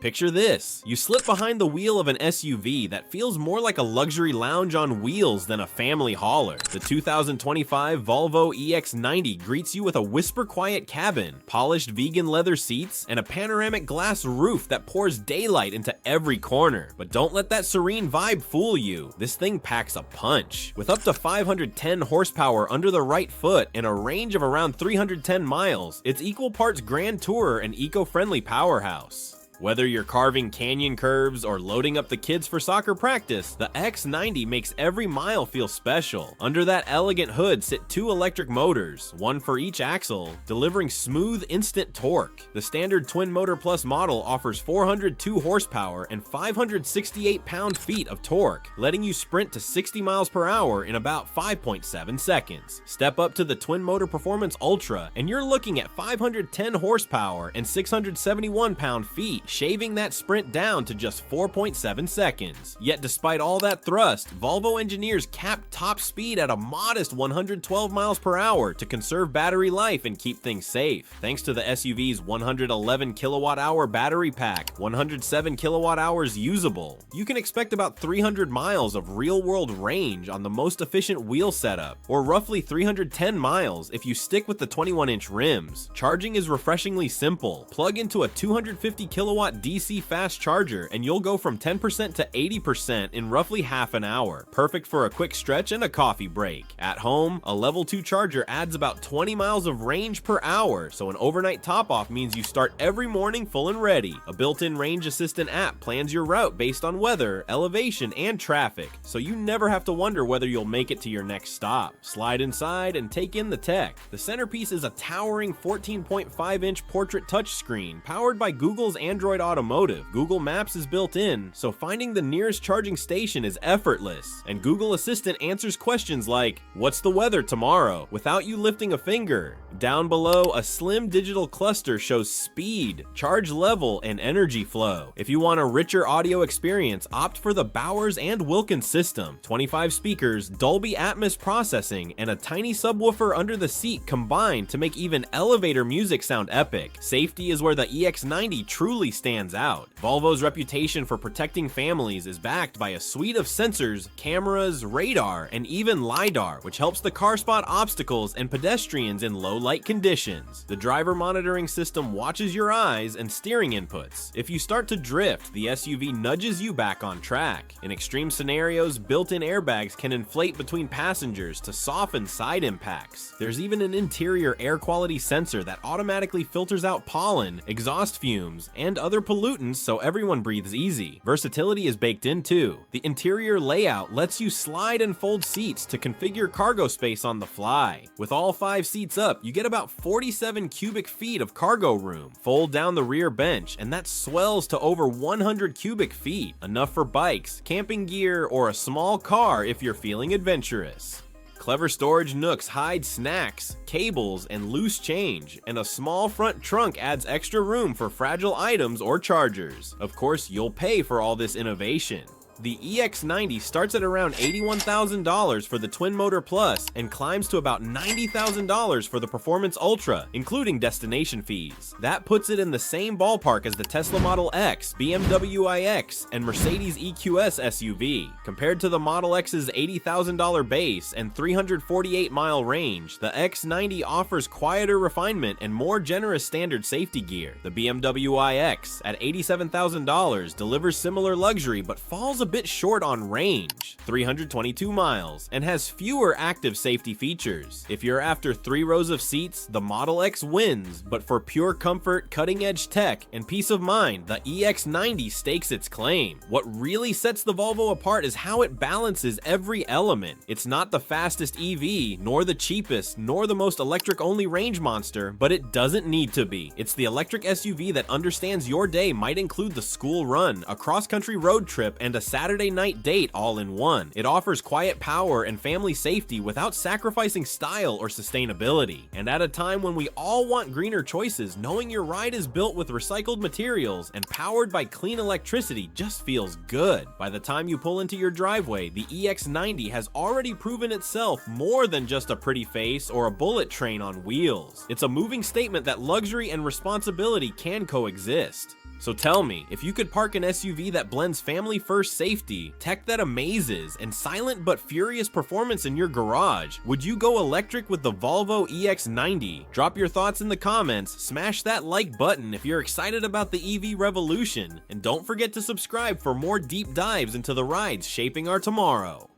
Picture this. You slip behind the wheel of an SUV that feels more like a luxury lounge on wheels than a family hauler. The 2025 Volvo EX90 greets you with a whisper-quiet cabin, polished vegan leather seats, and a panoramic glass roof that pours daylight into every corner. But don't let that serene vibe fool you. This thing packs a punch. With up to 510 horsepower under the right foot and a range of around 310 miles, it's equal parts grand tourer and eco-friendly powerhouse. Whether you're carving canyon curves or loading up the kids for soccer practice, the X90 makes every mile feel special. Under that elegant hood sit two electric motors, one for each axle, delivering smooth, instant torque. The standard Twin Motor Plus model offers 402 horsepower and 568 pound-feet of torque, letting you sprint to 60 miles per hour in about 5.7 seconds. Step up to the Twin Motor Performance Ultra, and you're looking at 510 horsepower and 671 pound-feet, shaving that sprint down to just 4.7 seconds. Yet despite all that thrust, Volvo engineers capped top speed at a modest 112 miles per hour to conserve battery life and keep things safe. Thanks to the SUV's 111 kilowatt-hour battery pack, 107 kilowatt-hours usable, you can expect about 300 miles of real-world range on the most efficient wheel setup, or roughly 310 miles if you stick with the 21-inch rims. Charging is refreshingly simple. Plug into a 250 kilowatt DC fast charger and you'll go from 10% to 80% in roughly half an hour. Perfect for a quick stretch and a coffee break. At home, a level 2 charger adds about 20 miles of range per hour, so an overnight top-off means you start every morning full and ready. A built-in range assistant app plans your route based on weather, elevation, and traffic, so you never have to wonder whether you'll make it to your next stop. Slide inside and take in the tech. The centerpiece is a towering 14.5-inch portrait touchscreen powered by Google's Android Automotive. Google Maps is built in, so finding the nearest charging station is effortless. And Google Assistant answers questions like, "What's the weather tomorrow?" without you lifting a finger. Down below, a slim digital cluster shows speed, charge level, and energy flow. If you want a richer audio experience, opt for the Bowers and Wilkins system. 25 speakers, Dolby Atmos processing, and a tiny subwoofer under the seat combine to make even elevator music sound epic. Safety is where the EX90 truly stands out. Volvo's reputation for protecting families is backed by a suite of sensors, cameras, radar, and even LiDAR, which helps the car spot obstacles and pedestrians in low light conditions. The driver monitoring system watches your eyes and steering inputs. If you start to drift, the SUV nudges you back on track. In extreme scenarios, built-in airbags can inflate between passengers to soften side impacts. There's even an interior air quality sensor that automatically filters out pollen, exhaust fumes, and other pollutants so everyone breathes easy. Versatility is baked in too. The interior layout lets you slide and fold seats to configure cargo space on the fly. With all 5 seats up, you get about 47 cubic feet of cargo room. Fold down the rear bench and that swells to over 100 cubic feet, enough for bikes, camping gear, or a small car if you're feeling adventurous. Clever storage nooks hide snacks, cables, and loose change, and a small front trunk adds extra room for fragile items or chargers. Of course, you'll pay for all this innovation. The EX90 starts at around $81,000 for the Twin Motor Plus and climbs to about $90,000 for the Performance Ultra, including destination fees. That puts it in the same ballpark as the Tesla Model X, BMW iX, and Mercedes EQS SUV. Compared to the Model X's $80,000 base and 348-mile range, the X90 offers quieter refinement and more generous standard safety gear. The BMW iX, at $87,000, delivers similar luxury but falls a bit short on range, 322 miles, and has fewer active safety features. If you're after 3 rows of seats, the Model X wins, but for pure comfort, cutting-edge tech, and peace of mind, the EX90 stakes its claim. What really sets the Volvo apart is how it balances every element. It's not the fastest EV, nor the cheapest, nor the most electric-only range monster, but it doesn't need to be. It's the electric SUV that understands your day might include the school run, a cross-country road trip, and a Saturday night date all in one. It offers quiet power and family safety without sacrificing style or sustainability. And at a time when we all want greener choices, knowing your ride is built with recycled materials and powered by clean electricity just feels good. By the time you pull into your driveway, the EX90 has already proven itself more than just a pretty face or a bullet train on wheels. It's a moving statement that luxury and responsibility can coexist. So tell me, if you could park an SUV that blends family-first safety, tech that amazes, and silent but furious performance in your garage, would you go electric with the Volvo EX90? Drop your thoughts in the comments, smash that like button if you're excited about the EV revolution, and don't forget to subscribe for more deep dives into the rides shaping our tomorrow.